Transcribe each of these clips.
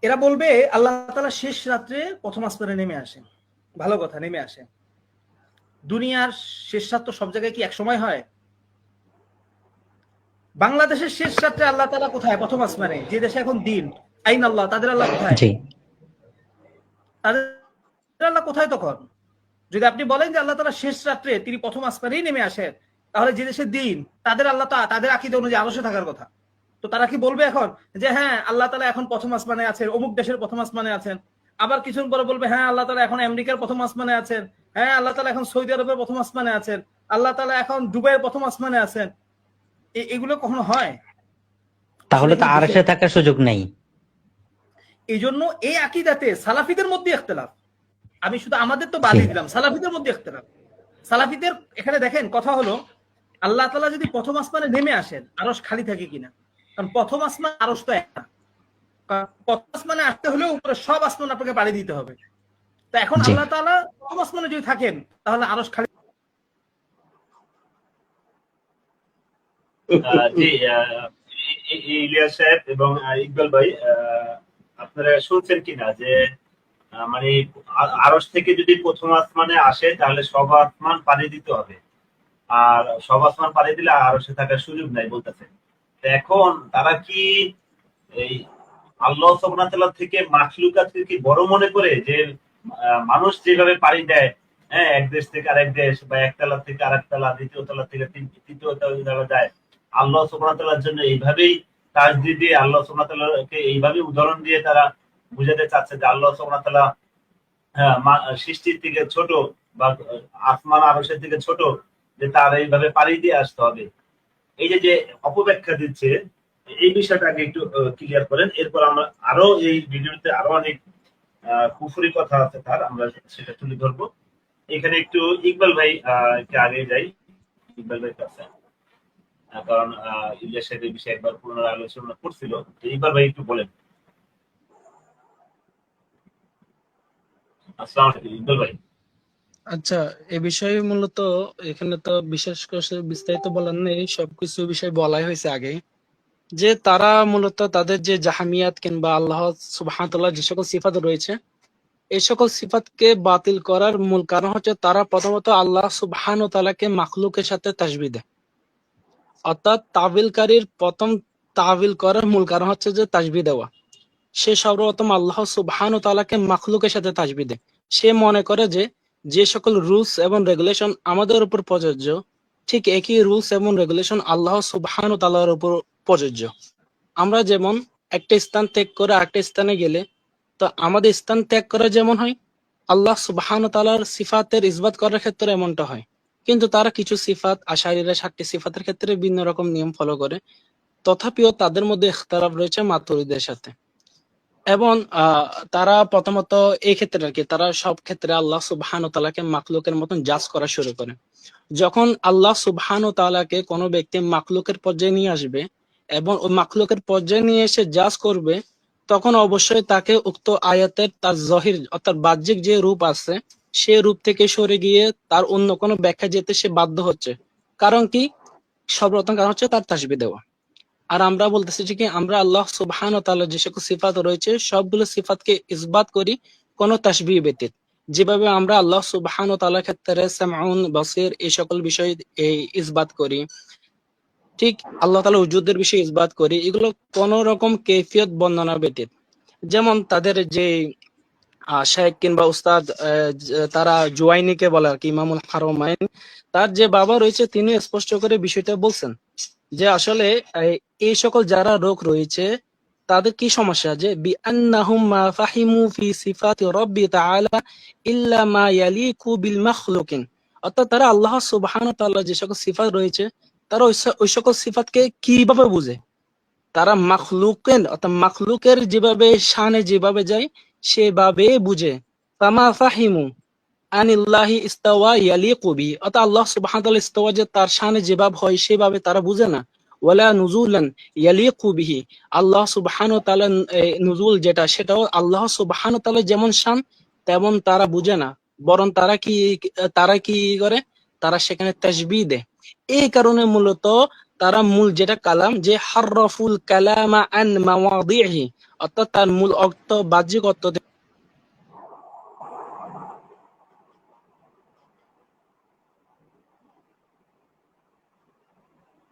এরা বলবে আল্লাহ তাআলা শেষ রাত্রে প্রথম আসমানে নেমে আসেন। ভালো কথা, নেমে আসেন। দুনিয়ার শেষ রাত তো সব জায়গায় কি এক সময় হয়? বাংলাদেশের শেষ রাত্রে আল্লাহ তাআলা কোথায়? প্রথম আসমানে। যে দেশে এখন দিন, আইন আল্লাহ, তাদের আল্লাহ কোথায়? জি তাদের আল্লাহ কোথায় তখন? যদি আপনি বলেন যে আল্লাহ তাআলা শেষ রাত্রে তিনি প্রথম আসমানেই নেমে আসেন, তাহলে যে দেশে দিন তাদের আল্লাহ তাদের আকীদা অনুযায়ী আরশে থাকার কথা। তো তারা কি বলবে এখন যে হ্যাঁ আল্লাহ তাআলা এখন প্রথম আসমানে আছেন, অমুক দেশের প্রথম আসমানে আছেন? আবার কিছুদিন পরে বলবে হ্যাঁ আল্লাহ তাআলা এখন আমেরিকার প্রথম আসমানে আছেন, হ্যাঁ আল্লাহ তাআলা এখন সৌদি আরবের প্রথম আসমানে আছেন, আল্লাহ তাআলা এখন দুবাইয়ের প্রথম আসমানে আছেন। এগুলো কখনো হয়? আসলে তাহলে তো এগুলো দেখে, আরশে থাকার সুযোগ নেই। এই জন্য এই আকীদাতে সালাফিদের মধ্যে ইখতিলাফ। আমি শুধু আমাদের তো জি বাদই দিলাম, সালাফিদের মধ্যে ইখতিলাফ। সালাফিদের এখানে দেখেন কথা হলো, আল্লাহ তাআলা যদি প্রথম আসমানে নেমে আসেন, আরশ খালি থাকে কিনা? কারণ প্রথম আসমান আরশ তো একটা, প্রথম আসমানে আসতে হলেও উপরে সব আসমান আপনাকে পাড়ি দিতে হবে। তো এখন জি আল্লাহ তাআলা প্রথম আসমানে যদি থাকেন, তাহলে আরশ খালি। জি ইলিয়াস সাহেব এবং ইকবাল ভাই, আপনারা শুনছেন কিনা যে মানে আরশ থেকে যদি প্রথম আসমানে আসে তাহলে সব আসমান পানি দিতে হবে, আর সব আসমান পানি দিলে আরশে থাকার সুযোগ নাই বলতেছে। তো এখন তারা কি এই আল্লাহ সুবহানাহু ওয়া তাআলা থেকে মাখলুকাতকে কি বড় মনে করে যে মানুষ যেভাবে পাড়ি দেয়, হ্যাঁ, এক দেশ থেকে আরেক দেশ বা এক তলা থেকে আরেক তলা, দ্বিতীয় তলা থেকে তৃতীয় তলা যায়, আল্লাহ সুবহানাহু ওয়া তাআলার জন্য এইভাবেই তাসবিহ দিয়ে আল্লাহ সুবহানাহু ওয়া তাআলাকে এইভাবেই উদাহরণ দিয়ে তারা বুঝাতে চাচ্ছে যে আল্লাহ সুবহানাহু ওয়া তাআলা সৃষ্টির থেকে ছোট বা আসমান আরশের থেকে ছোট, যে তার এইভাবে পাড়ি দিয়ে আসতে হবে। এই যে যে অপব্যাখ্যা দিচ্ছে, এই বিষয়টা আগে একটু ক্লিয়ার করেন, এরপর আমরা আরো এই ভিডিওতে আরো অনেক কুফরি কথা আছে তার, আমরা সেটা তুলে ধরবো। এখানে একটু ইকবাল ভাই একটু আগে যাই, ইকবাল ভাই কাছে, কারণ ইলিয়াস সাহেব এই বিষয়ে একবার পুনরায় আলোচনা করছিল। ইকবাল ভাই একটু বলেন। আসসালামু আলাইকুম ইকবাল ভাই। আচ্ছা, এ বিষয়ে মূলত এখানে তো বিশেষ করে বিস্তারিত বলার নেই, সবকিছু বিষয় বলাই হয়েছে আগে। যে তারা মূলত তাদের যে জাহামিয়াত কিংবা আল্লাহ সুবহানাহু ওয়া তাআলার যে সকল সিফাত রয়েছে, এই সকল সিফাতকে বাতিল করার মূল কারণ হচ্ছে তারা প্রথমত আল্লাহ সুবহানাহু ওয়া তাআলাকে মাখলুকের সাথে তাসবিহ দেয়। অর্থাৎ তাবিলকারীর প্রথম তাবিল করার মূল কারণ হচ্ছে যে তাসবিহ দেওয়া। সে সর্বপ্রথম আল্লাহ সুবহানাহু ওয়া তাআলাকে মাখলুকের সাথে তাসবিহ দেয়। সে মনে করে যে যে সকল রুলস এবং রেগুলেশন আমাদের উপর প্রযোজ্য, ঠিক একই রুলস এবং রেগুলেশন আল্লাহ সুবহানাহু ওয়া তাআলার উপর প্রযোজ্য। আমরা যেমন একটা স্থান ত্যাগ করে আরেকটা স্থানে গেলে, তো আমাদের স্থান ত্যাগ করা যেমন হয়, আল্লাহ সুবহানাহু ওয়া তাআলার সিফাতের ইসবাত করার ক্ষেত্রে এমনটা হয়। কিন্তু তারা কিছু সিফাত, আশারীরা ৭টি সিফাতের ক্ষেত্রে ভিন্ন রকম নিয়ম ফলো করে। তথাপিও তাদের মধ্যে ইখতিলাফ রয়েছে মাতুরিদের সাথে। এবং তারা প্রথমত এই ক্ষেত্রে আর কি, তারা সব ক্ষেত্রে আল্লাহ সুবহানাহু ওয়া তাআলাকে মাখলুকের মতন জাজ করা শুরু করে। যখন আল্লাহ সুবহানাহু ওয়া তাআলাকে কোনো ব্যক্তি মাখলুকের পর্যায়ে নিয়ে আসবে এবং ওই মাখলুকের পর্যায়ে নিয়ে এসে জাজ করবে, তখন অবশ্যই তাকে উক্ত আয়াতের তার জহির অর্থাৎ বাহ্যিক যে রূপ আছে, সে রূপ থেকে সরে গিয়ে তার অন্য কোনো ব্যাখ্যা যেতে সে বাধ্য হচ্ছে। কারণ কি? সর্বপ্রথম কারণ হচ্ছে তার তাসবিহ দেওয়া। আর আমরা বলতেছি যে কি, আমরা আল্লাহ সুবহানাহু ওয়া তাআলার যে সকল সিফাত রয়েছে সবগুলো সিফাতকে ইসবাত করি কোন তাশবিহ ব্যতীত। যেভাবে আমরা আল্লাহ সুবহানাহু ওয়া তাআলার ক্ষেত্রে সামউন, বাসির এই সকল বিষয় ইসবাত করি, ঠিক আল্লাহ তাআলা উজুদের বিষয়ে ইসবাত করি, এগুলো কোন রকম কৈফিয়ত বর্ণনা ব্যতীত। যেমন তাদের যে শেখ কিংবা উস্তাদ, তারা জুয়াইনিকে বলে আর কি, ইমামুল হারমাইন, তার যে বাবা রয়েছে তিনি স্পষ্ট করে বিষয়টা বলছেন যে আসলে এই সকল যারা রোগ রয়েছে তাদের কি সমস্যা, যে বিআন্নাহুম মা ফাহিমু ফি সিফাতি রাব্বি তাআলা ইল্লা মা ইয়ালিকু বিল মাখলুকিন। অর্থাৎ তারা আল্লাহ সুবহানাহু ওয়া তাআলার যে সকল সিফাত রয়েছে, তারা ওই সকল সিফাতকে কিভাবে বুঝে? তারা মাখলুকের অর্থাৎ মাখলুকের যেভাবে শানে যেভাবে যায় সেভাবে বুঝে। ফামা ফাহিমু আনিল্লাহি ইস্তাওয়া ইয়ালিকু বি, অর্থাৎ আল্লাহ সুবহানাহু ওয়া তাআলা ইস্তাওয়া যে তার শানে যেভাবে হয় সেভাবে তারা বুঝে না। ওয়ালা নুজুলান ইয়ালিকু বিহি, আল্লাহ সুবহানাহু ওয়া তাআলা নুজুল যেটা, সেটাও আল্লাহ সুবহানাহু ওয়া তাআলা যেমন শান তেমন তারা বুঝে না, বরং তারা কি করে, তারা সেখানে তাশবিহ দেয়। এই কারণে মূলত তারা মূল যেটা কালাম, যে হাররাফুল কালামা আন মাওয়াদিহি, অর্থাৎ তার মূল অর্থ বাহ্যিক অর্থ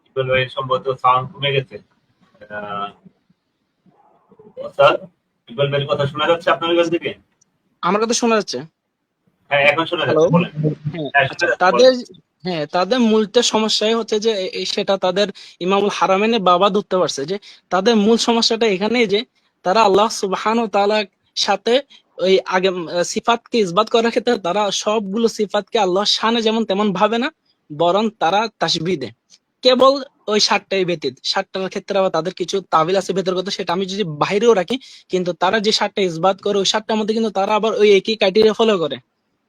ইকবাল ভাই সম্ভবত সাউন্ড কমে গেছে। আহ, স্যার, ইকবাল ভাইয়ের কথা শোনা যাচ্ছে আপনার কাছ থেকে? আমার কথা শোনা যাচ্ছে? হ্যাঁ, এখন শোনা হ্যালো। যাচ্ছে, বলেন। হ্যাঁ, হ্যাঁ, আচ্ছা, শোনা যাচ্ছে, তাদের বলেন। তাদের মূলটা সমস্যাই হচ্ছে যে সেটা তাদের ইমামুল হারামেনের বাবা ধরতে পারছে যে তাদের মূল সমস্যাটা এখানেই যে তারা আল্লাহ সুবহানাহু ওয়া তাআলার সাথে ওই আগে সিফাতকে ইসবাত করার ক্ষেত্রে তারা সবগুলো সিফাতকে আল্লাহর শানে যেমন তেমন ভাবে না, বরং তারা তাসবিহ দেয় কেবল ওই 7টাই ব্যতীত। 7টার ক্ষেত্রে আবার তাদের কিছু তাবিল আছে ভেতরগত, সেটা আমি যদি বাইরেও রাখি, কিন্তু তারা যে 7টা ইসবাত করে ওই 7টার মধ্যে কিন্তু তারা আবার ওই একই ক্রাইটেরিয়া ফলো করে।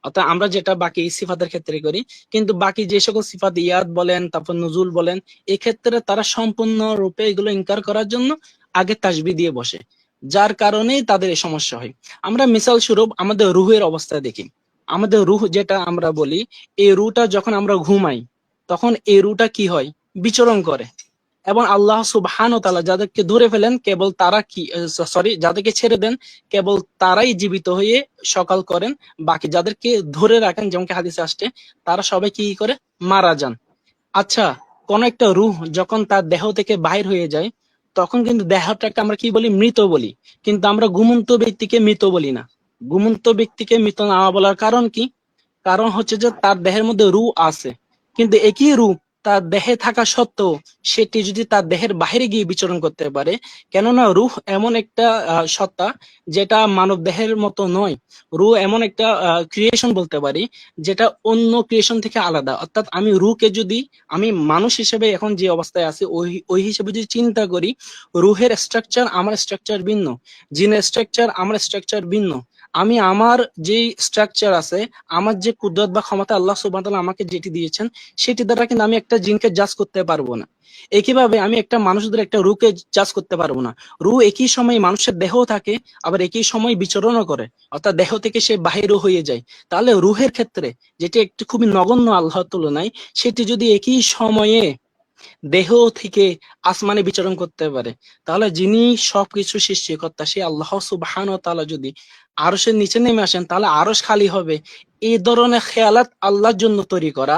অর্থাৎ আমরা যেটা বাকি সিফাতের ক্ষেত্রে করি, কিন্তু বাকি যে সকল সিফাত ইয়াদ বলেন, তারপর নুজুল বলেন, এই ক্ষেত্রে তারা সম্পূর্ণ রূপে এগুলো ইনকার করার জন্য আগে তাসবিহ দিয়ে বসে, যার কারণেই তাদের এই সমস্যা হয়। আমরা মিসাল স্বরূপ আমাদের রুহের অবস্থা দেখি। আমাদের রুহ যেটা আমরা বলি, এই রুহটা যখন আমরা ঘুমাই তখন এই রুহটা কি হয়, বিচরণ করে। এবং আল্লাহ সুবহানাহু ওয়া তাআলা যাদেরকে ধরে ফেলেন কেবল তারা কি, সরি, যাদেরকে ছেড়ে দেন কেবল তারাই জীবিত হয়ে সকাল করেন। বাকি যাদেরকে ধরে রাখেন, যেমন কি হাদিসে আসছে, তারা সবাই কি করে, মারা যান। আচ্ছা, কোন একটা রূহ যখন তার দেহ থেকে বাহির হয়ে যায় তখন কিন্তু দেহটাকে আমরা কি বলি, মৃত বলি। কিন্তু আমরা ঘুমন্ত ব্যক্তিকে মৃত বলি না। ঘুমন্ত ব্যক্তিকে মৃত না বলার কারণ কি? কারণ হচ্ছে যে তার দেহের মধ্যে রূহ আছে, কিন্তু একই রূহ তার দেহে থাকা সত্ত্বেও সেটি যদি তার দেহের বাইরে গিয়ে বিচরণ করতে পারে, কেননা রূহ এমন একটা সত্তা যেটা মানব দেহের মতো নয়। রূহ এমন একটা ক্রিয়েশন বলতে পারি যেটা অন্য ক্রিয়েশন থেকে আলাদা। অর্থাৎ আমি রূহকে যদি আমি মানুষ হিসেবে এখন যে অবস্থায় আছি ওই ওই হিসেবে যদি চিন্তা করি, রূহের স্ট্রাকচার আমার স্ট্রাকচার ভিন্ন, জিনের স্ট্রাকচার আমার স্ট্রাকচার ভিন্ন। আমি আমার যে স্ট্রাকচার আছে, আমার যে কুদরত বা ক্ষমতা আল্লাহ সুবহানাহু ওয়া তাআলা আমাকে যেটি দিয়েছেন, সেটি দ্বারা কিন্তু আমি একটা জিনকে জাজ করতে পারবো না। একইভাবে আমি একটা মানুষদের একটা রূহকে জাজ করতে পারবো না। রূহ একই সময় মানুষের দেহ থাকে, আবার একই সময় বিচরণও করে, অর্থাৎ দেহ থেকে সে বাহিরও হয়ে যায়। তাহলে রূহের ক্ষেত্রে যেটি একটি খুবই নগণ্য আল্লাহর তুলনায়, সেটি যদি একই সময়ে দেহ থেকে আসমানে বিচরণ করতে পারে, তাহলে যিনি সবকিছু সৃষ্টিকর্তা সেই আল্লাহ সুবহানাহু ওয়া তাআলা যদি আরশের নিচে নেমে আসেন তাহলে আরশ খালি হবে। এই ধরনের খেয়ালাত আল্লাহর জন্য তৈরি করা,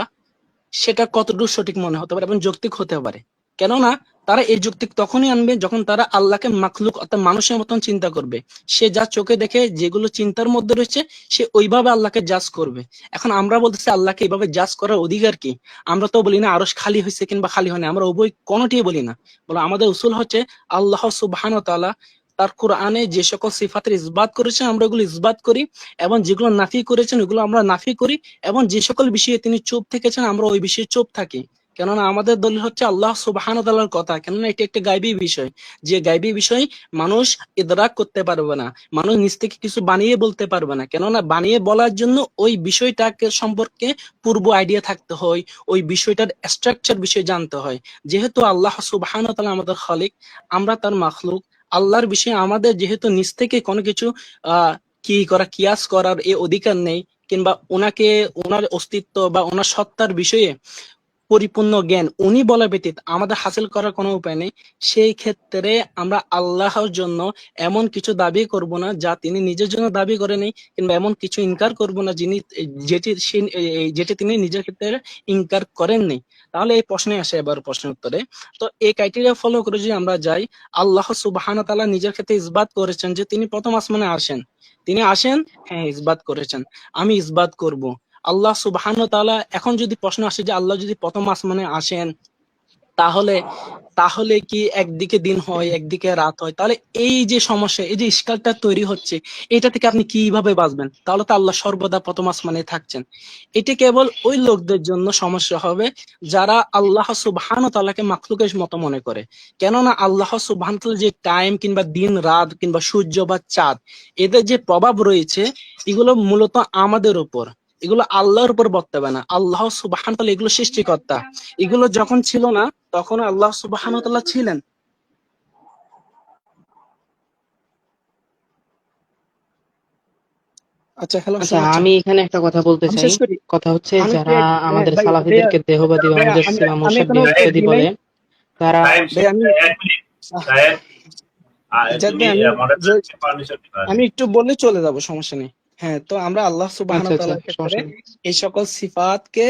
সেটা কতটুকু সঠিক মনে হতে পারে এবং যৌক্তিক হতে পারে? কেননা তারা এই যৌক্তিক তখনই আনবে যখন তারা আল্লাহকে মাখলুক অর্থাৎ মানুষের মতন চিন্তা করবে। সে যা চোখে দেখে, যেগুলো চিন্তার মধ্যে রয়েছে, সে ওইভাবে আল্লাহকে জাজ করবে। এখন আমরা বলতেছি আল্লাহকে এইভাবে জাজ করার অধিকার কি? আমরা তো বলি না আরশ খালি হয়েছে কিংবা খালি হয়নি, আমরা উভয় কোনোটিই বলি না। বলে আমাদের উসুল হচ্ছে আল্লাহ সুবহানাহু ওয়া তাআলা তার কোরআনে যে সকল সিফাতের ইসবাত করেছেন আমরা ওগুলো ইসবাত করি, এবং যেগুলো নাফি করেছেন ওগুলো আমরা নাফি করি, এবং যে সকল বিষয়ে তিনি চুপ থেকেছেন আমরা ওই বিষয়ে চুপ থাকি। কেননা আমাদের দলিল হচ্ছে আল্লাহ সুবহানাহু ওয়া তাআলার কথা, কেননা এটি একটা গায়বী বিষয়, যে গায়বী বিষয় মানুষ ইদরাক করতে পারবে না, মানুষ নিজ থেকে কিছু বানিয়ে বলতে পারবে না। কেননা বানিয়ে বলার জন্য ওই বিষয়টাকে সম্পর্কে পূর্ব আইডিয়া থাকতে হয়, ওই বিষয়টার স্ট্রাকচার বিষয়ে জানতে হয়। যেহেতু আল্লাহ সুবহানাহু ওয়া তাআলা আমাদের খালিক, আমরা তার মাখলুক, আল্লাহর বিষয়ে আমাদের যেহেতু নিজ থেকে কোনো কিছু কি করা, কিয়াস করার এই অধিকার নেই, কিংবা ওনাকে, ওনার অস্তিত্ব বা ওনার সত্তার বিষয়ে পরিপূর্ণ জ্ঞান উনি বলা ব্যতীত আমাদের হাসিল করার কোনো উপায় নেই। সেই ক্ষেত্রে আমরা আল্লাহর জন্য এমন কিছু দাবি করব না যা তিনি নিজের জন্য দাবি করেনি, কিংবা এমন কিছু ইনকার করব না যেটি তিনি নিজের ক্ষেত্রে ইনকার করেননি। তাহলে এই প্রশ্নে আসে এবার প্রশ্নের উত্তরে। তো এই ক্রাইটেরিয়া ফলো করে যদি আমরা যাই, আল্লাহ সুবহানাহু ওয়া তাআলা নিজের ক্ষেত্রে ইসবাত করেছেন যে তিনি প্রথম আসমানে আসেন। তিনি আসেন, হ্যাঁ ইসবাত করেছেন, আমি ইসবাত করব। আল্লাহ সুবহানাহু ওয়া তাআলা, এখন যদি প্রশ্ন আসে যে আল্লাহ যদি প্রথম আসমানে আসেন তাহলে তাহলে কি একদিকে দিন হয় একদিকে রাত হয়? তাহলে এই যে সমস্যা, এই যে ইশকালটা তৈরি হচ্ছে, এটা থেকে আপনি কিভাবে বাঁচবেন? তাহলে তো আল্লাহ সর্বদা প্রথম আসমানে থাকছেন। এটি কেবল ওই লোকদের জন্য সমস্যা হবে যারা আল্লাহ সুবহানাহু ওয়া তাআলাকে মাখলুকের মতো মনে করে। কেননা আল্লাহ সুবহানাহু ওয়া তাআলা যে টাইম কিংবা দিন রাত কিংবা সূর্য বা চাঁদ, এদের যে প্রভাব রয়েছে, এগুলো মূলত আমাদের উপর, এগুলো আল্লাহর উপর বর্তাবে না। আল্লাহ সুবহানাহু ওয়া তাআলা এগুলো সৃষ্টিকর্তা, এগুলো যখন ছিল না তখন আল্লাহ সুবহানাহু ওয়া তাআলা ছিলেন। আচ্ছা, হ্যালো, আচ্ছা, শোনাচ্ছেন? আমি এখানে একটা কথা বলতে আমি চাই। শেষ করি। কথা হচ্ছে আমি যারা আমাদের ভাই, সালাফিদেরকে দেহবাদী বা ভাইয়া, মুজাসসিম বা আমি এখনো মুশাব্বিহ ইত্যাদি দিই বলে, নাই। তারা টাইম ভাই শেষ, আমি এক মিনিট। সাহেব, তুমি যাতে মডারেটরকে পারমিশন দিবা। আমি একটু বললে চলে যাব, সমস্যা নেই। হ্যাঁ, তো আমরা আল্লাহ সুবহানাহু আচ্ছা ওয়া আচ্ছা, তাআলার ক্ষেত্রে সমস্যা নেই। এই সকল সিফাতকে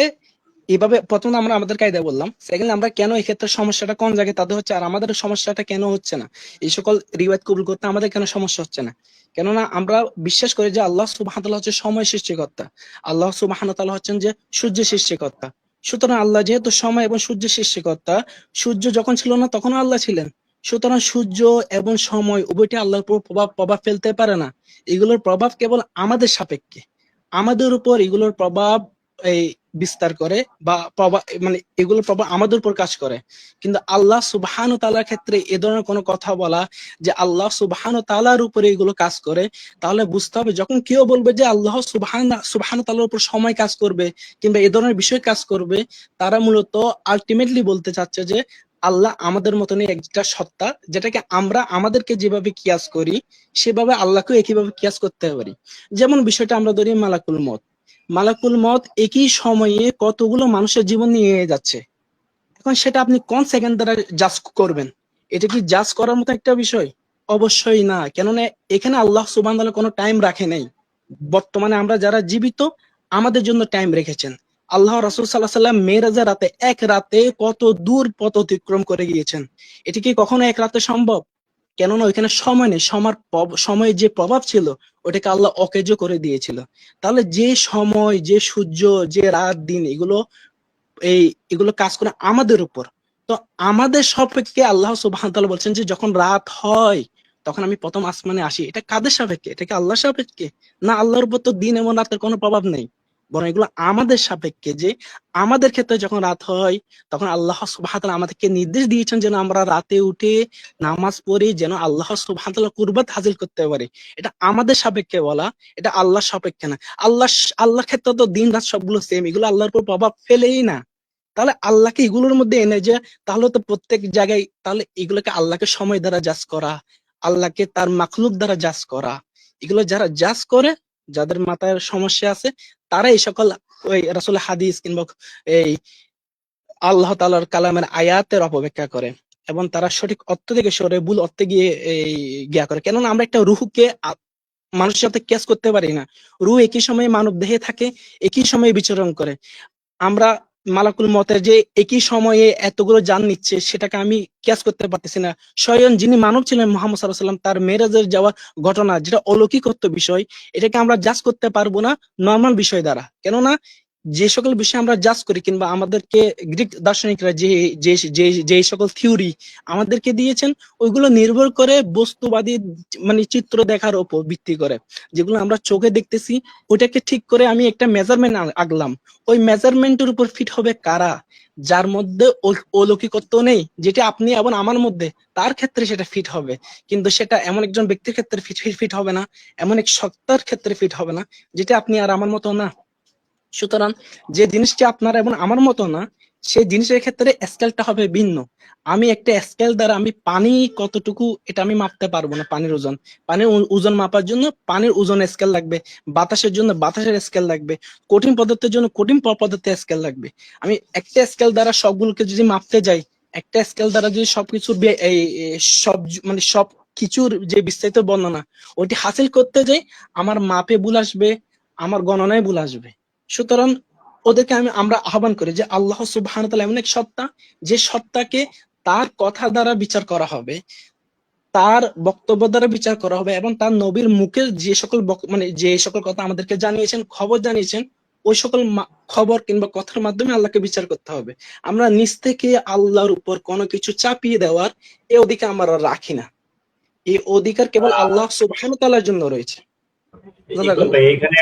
এভাবে প্রথমে আমরা আমাদের কায়দা বললাম, সেকেন্ড আমরা কেন এই ক্ষেত্রে সমস্যাটা কোন জায়গায় তাদের হচ্ছে আর আমাদের সমস্যাটা কেন হচ্ছে না, এই সকল রিওয়ায়াত কবুল করতে আমাদের কেন সমস্যা হচ্ছে না। কেননা আমরা বিশ্বাস করি যে আল্লাহ সুবহানাহু ওয়া তাআলা হচ্ছে সময় সৃষ্টিকর্তা, আল্লাহ সুবহানাহু ওয়া তাআলা হচ্ছেন যে সূর্য সৃষ্টিকর্তা। সুতরাং আল্লাহ যেহেতু সময় এবং সূর্য সৃষ্টিকর্তা, সূর্য যখন ছিল না তখনও আল্লাহ ছিলেন। সুতরাং সূর্য এবং সময় উভয়টি আল্লাহর উপর প্রভাব ফেলতে পারে না। এগুলোর প্রভাব কেবল আমাদের সাপেক্ষে, আমাদের উপর এগুলোর প্রভাব এই বিস্তার করে বা প্রভাব মানে এগুলোর প্রভাব আমাদের উপর কাজ করে। কিন্তু আল্লাহ সুবহানাহু তাআলার ক্ষেত্রে এ ধরনের কোনো কথা বলা যে আল্লাহ সুবহানাহু তাআলার উপরে এগুলো কাজ করে, তাহলে বুঝতে হবে যখন কেউ বলবে যে আল্লাহ সুবহানাহু তাআলার উপর সময় কাজ করবে কিংবা এ ধরনের বিষয় কাজ করবে, তারা মূলত আলটিমেটলি বলতে চাচ্ছে যে আল্লাহ আমাদের মতনই একটা সত্তা, যেটাকে আমরা আমাদেরকে যেভাবে কিয়াস করি সেভাবে আল্লাহকেও একইভাবে কিয়াস করতে পারি। যেমন বিষয়টা আমরা ধরি মালাকুল মউত। মালাকুল মউত একই সময়ে কতগুলো মানুষের জীবন নিয়ে যাচ্ছে। এখন সেটা আপনি কোন সেকেন্ড দ্বারা জাজ করবেন? এটা কি জাজ করার মতো একটা বিষয়? অবশ্যই না। কেননা এখানে আল্লাহ সুবহানাহু ওয়া তাআলা কোনো টাইম রাখে নাই। বর্তমানে আমরা যারা জীবিত আমাদের জন্য টাইম রেখেছেন। আল্লাহ রাসূল সাল্লাল্লাহু আলাইহি ওয়াসাল্লাম মেরাজের রাতে এক রাতে কত দূর পথ অতিক্রম করে গিয়েছেন। এটি কি কখনো এক রাতে সম্ভব? কেননা ওইখানে সময় নেই, সময়ের যে প্রভাব ছিল ওটাকে আল্লাহ অকেজ করে দিয়েছিল। তাহলে যে সময়, যে সূর্য, যে রাত দিন এগুলো কাজ করে আমাদের উপর। তো আমাদের সাপেক্ষে আল্লাহ সুবহানাহু ওয়া তাআলা বলছেন যে যখন রাত হয় তখন আমি প্রথম আসমানে আসি। এটা কাদের সাপেক্ষে? এটা কি আল্লাহর সাপেক্ষে? না, আল্লাহর উপর তো দিন এবং রাতের কোনো প্রভাব নেই, বরং এগুলো আমাদের সাপেক্ষে। যে আমাদের ক্ষেত্রে যখন রাত হয় তখন আল্লাহ সুবহানাহু ওয়া তাআলা আমাদেরকে নির্দেশ দিয়েছেন যেন আমরা রাতে উঠে নামাজ পড়ি, যেন আল্লাহ সুবহানাহু ওয়া তাআলা কুরবাত হাসিল করতে পারি। এটা আমাদের সাপেক্ষে বলা, এটা আল্লাহর সাপেক্ষে না। আল্লাহর ক্ষেত্রে তো দিন রাত সবগুলো সেম, এগুলো আল্লাহর উপর প্রভাব ফেলেই না। তাহলে আল্লাহকে এগুলোর মধ্যে এনে যে তাহলে তো প্রত্যেক জায়গায় তাহলে এগুলোকে আল্লাহকে সময় দ্বারা জাজ করা, আল্লাহকে তার মাখলুক দ্বারা জাজ করা, এগুলো যারা জাজ করে, যাদের মাথায় সমস্যা আছে, তারা এই সকল ওই রাসূল হাদিস কিংবা এই আল্লাহ তাআলার কালামের আয়াতের অপব্যাখ্যা করে এবং তারা সঠিক অর্থ থেকে সরে ভুল অর্থে গিয়ে গিয়া করে। কেননা আমরা একটা রুহকে মানুষের সাথে কেস করতে পারি না। রুহ একই সময়ে মানব দেহে থাকে, একই সময়ে বিচরণ করে। আমরা মালাকুল মতের যে একই সময়ে এতগুলো জান নিচ্ছে সেটাকে আমি কিয়াস করতে পারতেছি না। স্বয়ং যিনি মানব ছিলেন মুহাম্মদ সাল্লাল্লাহু আলাইহি ওয়াসাল্লাম, তার মেরাজের যাওয়া ঘটনা যেটা অলৌকিকত্ব বিষয়, এটাকে আমরা জাজ করতে পারবো না নরমাল বিষয় দ্বারা। কেননা যে সকল বিষয় আমরা জাজ করি কিংবা আমাদেরকে গ্রিক দার্শনিকরা যে যে যে যে সকল থিওরি আমাদেরকে দিয়েছেন ওইগুলো নির্ভর করে বস্তুবাদী মানে চিত্র দেখার উপর ভিত্তি করে। যেগুলো আমরা চোখে দেখতেছি ওটাকে ঠিক করে আমি একটা মেজারমেন্ট আঁকলাম, ওই মেজারমেন্টের উপর ফিট হবে কারা? যার মধ্যে অলৌকিকত্ব নেই, যেটা আপনি এবং আমার মধ্যে, তার ক্ষেত্রে সেটা ফিট হবে। কিন্তু সেটা এমন একজন ব্যক্তির ক্ষেত্রে ফিট হবে না, এমন এক সত্তার ক্ষেত্রে ফিট হবে না যেটা আপনি আর আমার মতো না। সুতরাং যে জিনিসটি আপনার এবং আমার মতো না, সেই জিনিসের ক্ষেত্রে স্কেলটা হবে ভিন্ন। আমি একটা স্কেল দ্বারা আমি পানি কতটুকু এটা আমি মাপতে পারবো না। পানির ওজন মাপার জন্য পানির ওজন স্কেল লাগবে, বাতাসের জন্য বাতাসের স্কেল লাগবে, কঠিন পদার্থের জন্য কঠিন পদার্থের স্কেল লাগবে। আমি একটা স্কেল দ্বারা সবগুলোকে যদি মাপতে যাই, একটা স্কেল দ্বারা যদি সবকিছুর সব মানে সব কিছুর যে বিস্তারিত বর্ণনা ওইটি হাসিল করতে যাই, আমার মাপে ভুল আসবে, আমার গণনায় ভুল আসবে। সুতরাং ওদেরকে আমরা আহ্বান করি যে আল্লাহ সুবহানাহু ওয়া তাআলা এমন এক সত্তা, যে সত্তাকে তার কথা দ্বারা বিচার করা হবে, তার বক্তব্য দ্বারা বিচার করা হবে এবং তার নবীর মুখের যে সকল মানে যে সকল কথা আমাদেরকে জানিয়েছেন, খবর জানিয়েছেন, ওই সকল খবর কিংবা কথার মাধ্যমে আল্লাহকে বিচার করতে হবে। আমরা নিজ থেকে আল্লাহর উপর কোনো কিছু চাপিয়ে দেওয়ার এই অধিকার আমরা রাখি না। এই অধিকার কেবল আল্লাহ সুবহানাহু ওয়া তাআলার জন্য রয়েছে। ইকবাল ভাই, এখানে